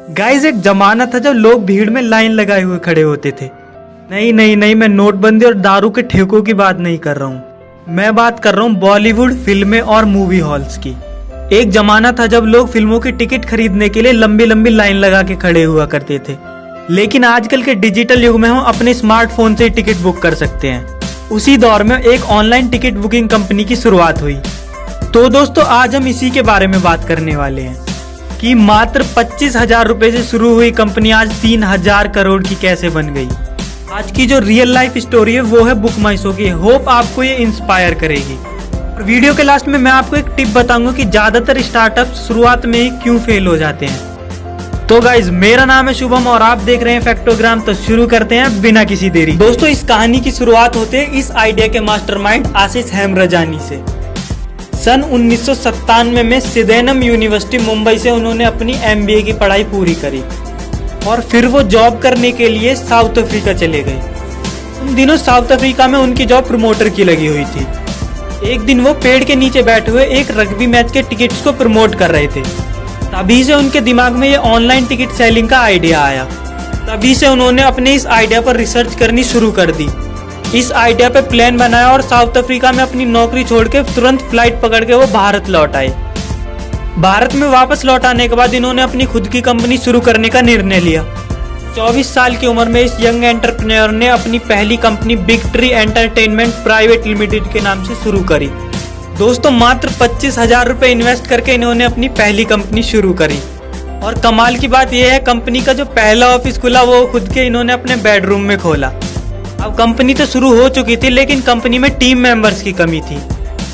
Guys, एक जमाना था जब लोग भीड़ में लाइन लगाए हुए खड़े होते थे। नहीं, मैं नोटबंदी और दारू के ठेकों की बात नहीं कर रहा हूँ। मैं बात कर रहा हूँ बॉलीवुड फिल्में और मूवी हॉल्स की। एक जमाना था जब लोग फिल्मों की टिकट खरीदने के लिए लंबी लंबी लाइन लगा के खड़े हुआ करते थे, लेकिन आजकल के डिजिटल युग में हम अपने स्मार्टफोन से टिकट बुक कर सकते हैं। उसी दौर में एक ऑनलाइन टिकट बुकिंग कंपनी की शुरुआत हुई। तो दोस्तों, आज हम इसी के बारे में बात करने वाले हैं कि मात्र 25,000 रुपए से शुरू हुई कंपनी आज 3,000 करोड़ की कैसे बन गई। आज की जो रियल लाइफ स्टोरी है वो है बुक माई शो की। होप आपको ये इंस्पायर करेगी। और वीडियो के लास्ट में मैं आपको एक टिप बताऊंगा कि ज्यादातर स्टार्टअप शुरुआत में ही क्यों फेल हो जाते हैं। तो गाइज, मेरा नाम है शुभम और आप देख रहे हैं फैक्टोग्राम। तो शुरू करते हैं बिना किसी देरी। दोस्तों, इस कहानी की शुरुआत होते है इस आइडिया के मास्टरमाइंड आशीष हेमरजानी से। सन 1997 में सिदेनम यूनिवर्सिटी मुंबई से उन्होंने अपनी MBA की पढ़ाई पूरी करी और फिर वो जॉब करने के लिए साउथ अफ्रीका चले गए। उन दिनों साउथ अफ्रीका में उनकी जॉब प्रमोटर की लगी हुई थी। एक दिन वो पेड़ के नीचे बैठे हुए एक रग्बी मैच के टिकट्स को प्रमोट कर रहे थे। तभी से उनके दिमाग में ये ऑनलाइन टिकट सेलिंग का आइडिया आया। तभी से उन्होंने अपने इस आइडिया पर रिसर्च करनी शुरू कर दी। इस आइडिया पे प्लान बनाया और साउथ अफ्रीका में अपनी नौकरी छोड़ के तुरंत फ्लाइट पकड़ के वो भारत लौट आए। भारत में वापस लौट आने के बाद इन्होंने अपनी खुद की कंपनी शुरू करने का निर्णय लिया। 24 साल की उम्र में इस यंग एंटरप्रेन्योर ने अपनी पहली company big tree entertainment private limited के नाम से शुरू करी। दोस्तों, मात्र 25,000 रुपए इन्वेस्ट करके इन्होंने अपनी पहली कंपनी शुरू करी। और कमाल की बात यह है, कंपनी का जो पहला ऑफिस खुला वो खुद के इन्होंने अपने बेडरूम में खोला। अब कंपनी तो शुरू हो चुकी थी, लेकिन कंपनी में टीम मेंबर्स की कमी थी।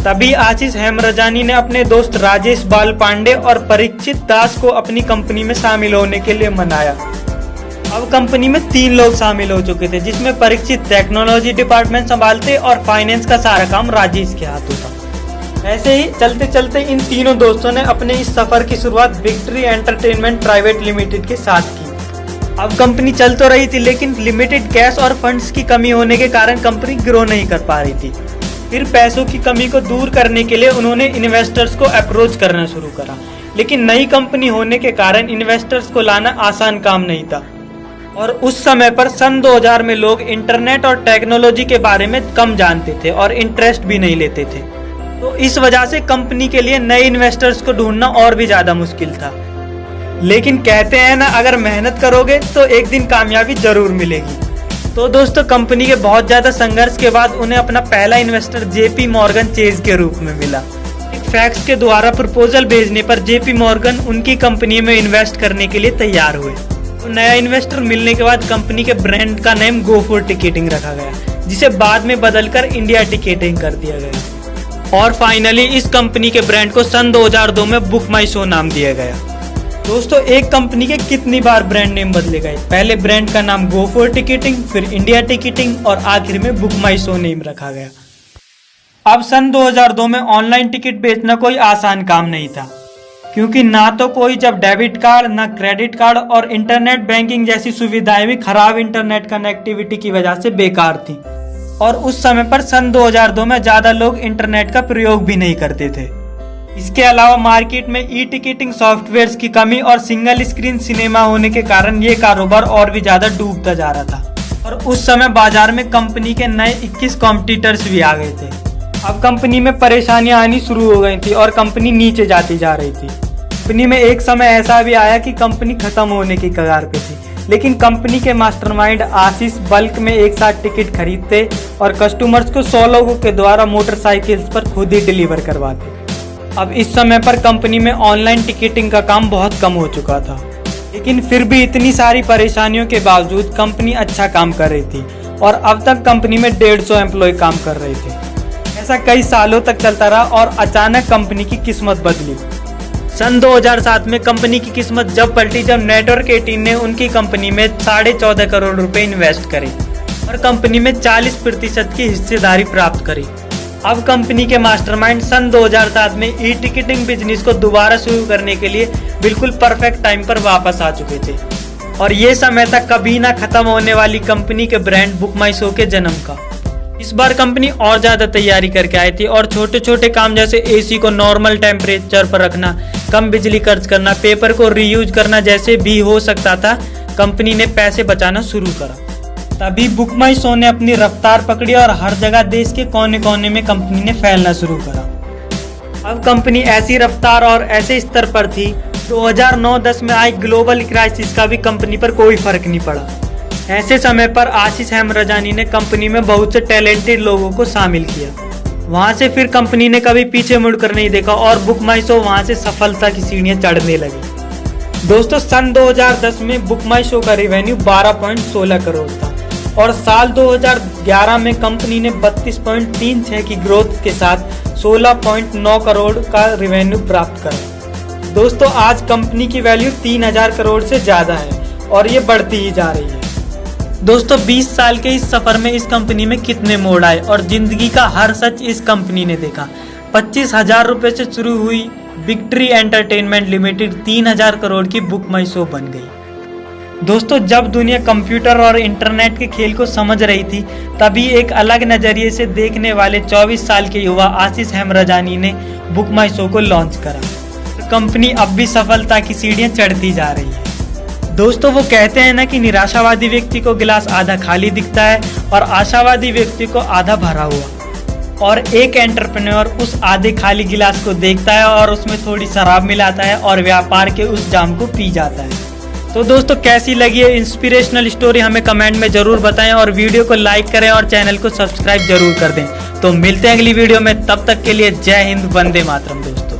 तभी आशीष हेमरजानी ने अपने दोस्त राजेश बाल पांडे और परीक्षित दास को अपनी कंपनी में शामिल होने के लिए मनाया। अब कंपनी में 3 लोग शामिल हो चुके थे, जिसमें परीक्षित टेक्नोलॉजी डिपार्टमेंट संभालते और फाइनेंस का सारा काम राजेश के हाथ होता। ऐसे ही चलते चलते इन तीनों दोस्तों ने अपने इस सफर की शुरुआत big tree entertainment private limited के साथ की। अब कंपनी चल तो रही थी, लेकिन लिमिटेड कैश और फंड्स की कमी होने के कारण कंपनी ग्रो नहीं कर पा रही थी। फिर पैसों की कमी को दूर करने के लिए उन्होंने इन्वेस्टर्स को अप्रोच करना शुरू करा, लेकिन नई कंपनी होने के कारण इन्वेस्टर्स को लाना आसान काम नहीं था। और उस समय पर सन 2000 में लोग इंटरनेट और टेक्नोलॉजी के बारे में कम जानते थे और इंटरेस्ट भी नहीं लेते थे। तो इस वजह से कंपनी के लिए नए इन्वेस्टर्स को ढूंढना और भी ज्यादा मुश्किल था। लेकिन कहते हैं ना, अगर मेहनत करोगे तो एक दिन कामयाबी जरूर मिलेगी। तो दोस्तों, कंपनी के बहुत ज्यादा संघर्ष के बाद उन्हें अपना पहला इन्वेस्टर JP मॉर्गन चेज के रूप में मिला। एक फैक्स के द्वारा प्रपोजल भेजने पर JP मॉर्गन उनकी कंपनी में इन्वेस्ट करने के लिए तैयार हुए। तो नया इन्वेस्टर मिलने के बाद कंपनी के ब्रांड का नेम गो फॉर टिकटिंग रखा गया, जिसे बाद में बदलकर इंडिया टिकटिंग कर दिया गया। और फाइनली इस कंपनी के ब्रांड को सन 2002 में बुक माई शो नाम दिया गया। दोस्तों, एक कंपनी के कितनी बार ब्रांड नेम बदले गए। पहले ब्रांड का नाम गो फॉर टिकटिंग, फिर इंडिया टिकटिंग और आखिर में बुक माई शो नेम रखा गया। अब सन 2002 में ऑनलाइन टिकट बेचना कोई आसान काम नहीं था, क्योंकि ना तो कोई जब डेबिट कार्ड, ना क्रेडिट कार्ड और इंटरनेट बैंकिंग जैसी सुविधाएं भी खराब इंटरनेट कनेक्टिविटी की वजह से बेकार थी। और उस समय पर सन 2002 में ज्यादा लोग इंटरनेट का प्रयोग भी नहीं करते थे। इसके अलावा मार्केट में ई-टिकटिंग सॉफ्टवेयर्स की कमी और सिंगल स्क्रीन सिनेमा होने के कारण ये कारोबार और भी ज्यादा डूबता जा रहा था। और उस समय बाजार में कंपनी के नए 21 कॉम्पिटिटर्स भी आ गए थे। अब कंपनी में परेशानियां आनी शुरू हो गई थी और कंपनी नीचे जाती जा रही थी। कंपनी में एक समय ऐसा भी आया कि कंपनी खत्म होने की कगार पे थी, लेकिन कंपनी के मास्टरमाइंड आशीष बल्क में एक साथ टिकट खरीदते और कस्टमर्स को 100 लोगों के द्वारा मोटरसाइकिल्स पर खुद ही डिलीवर करवाते। अब इस समय पर कंपनी में ऑनलाइन टिकटिंग का काम बहुत कम हो चुका था, लेकिन फिर भी इतनी सारी परेशानियों के बावजूद कंपनी अच्छा काम कर रही थी और अब तक कंपनी में 150 एम्प्लॉय काम कर रहे थे। ऐसा कई सालों तक चलता रहा और अचानक कंपनी की किस्मत बदली। सन 2007 में कंपनी की किस्मत जब पलटी, जब नेटवर्क 18 ने उनकी कंपनी में 14.5 करोड़ रुपए इन्वेस्ट करे और कंपनी में 40% की हिस्सेदारी प्राप्त करी। अब कंपनी के मास्टरमाइंड सन 2007 में ई-टिकटिंग बिजनेस को दोबारा शुरू करने के लिए बिल्कुल परफेक्ट टाइम पर वापस आ चुके थे। और ये समय था कभी ना खत्म होने वाली कंपनी के ब्रांड बुक माई शो के जन्म का। इस बार कंपनी और ज्यादा तैयारी करके आई थी और छोटे छोटे काम जैसे AC को नॉर्मल टेम्परेचर पर रखना, कम बिजली खर्च करना, पेपर को रीयूज करना जैसे भी हो सकता था, कंपनी ने पैसे बचाना शुरू करा। तभी बुक माई शो ने अपनी रफ्तार पकड़ी और हर जगह देश के कोने कोने में कंपनी ने फैलना शुरू करा। अब कंपनी ऐसी रफ्तार और ऐसे स्तर पर थी, 2009-10 में आई ग्लोबल क्राइसिस का भी कंपनी पर कोई फर्क नहीं पड़ा। ऐसे समय पर आशीष हेमरजानी ने कंपनी में बहुत से टैलेंटेड लोगों को शामिल किया। वहां से फिर कंपनी ने कभी पीछे मुड़कर नहीं देखा और बुक माई शो वहां से सफलता की सीढ़ियां चढ़ने लगी। दोस्तों, सन 2010 में बुक माई शो का रेवेन्यू 12.16 करोड़ था और साल 2011 में कंपनी ने 32.36 की ग्रोथ के साथ 16.9 करोड़ का रेवेन्यू प्राप्त करा। दोस्तों, आज कंपनी की वैल्यू 3000 करोड़ से ज्यादा है और ये बढ़ती ही जा रही है। दोस्तों, 20 साल के इस सफर में इस कंपनी में कितने मोड़ आए और जिंदगी का हर सच इस कंपनी ने देखा। 25,000 रुपए से शुरू हुई विक्ट्री एंटरटेनमेंट लिमिटेड 3000 करोड़ की बुक माई शो बन गई। दोस्तों, जब दुनिया कंप्यूटर और इंटरनेट के खेल को समझ रही थी, तभी एक अलग नजरिए से देखने वाले 24 साल के युवा आशीष हेमरजानी ने बुक माई शो को लॉन्च करा। कंपनी अब भी सफलता की सीढ़ियां चढ़ती जा रही है। दोस्तों, वो कहते हैं ना कि निराशावादी व्यक्ति को गिलास आधा खाली दिखता है और आशावादी व्यक्ति को आधा भरा हुआ। और एक एंटरप्रेन्योर उस आधे खाली गिलास को देखता है और उसमें थोड़ी शराब मिलाता है और व्यापार के उस जाम को पी जाता है। तो दोस्तों, कैसी लगी है इंस्पिरेशनल स्टोरी हमें कमेंट में जरूर बताएं और वीडियो को लाइक करें और चैनल को सब्सक्राइब जरूर कर दें। तो मिलते हैं अगली वीडियो में, तब तक के लिए जय हिंद, वंदे मातरम दोस्तों।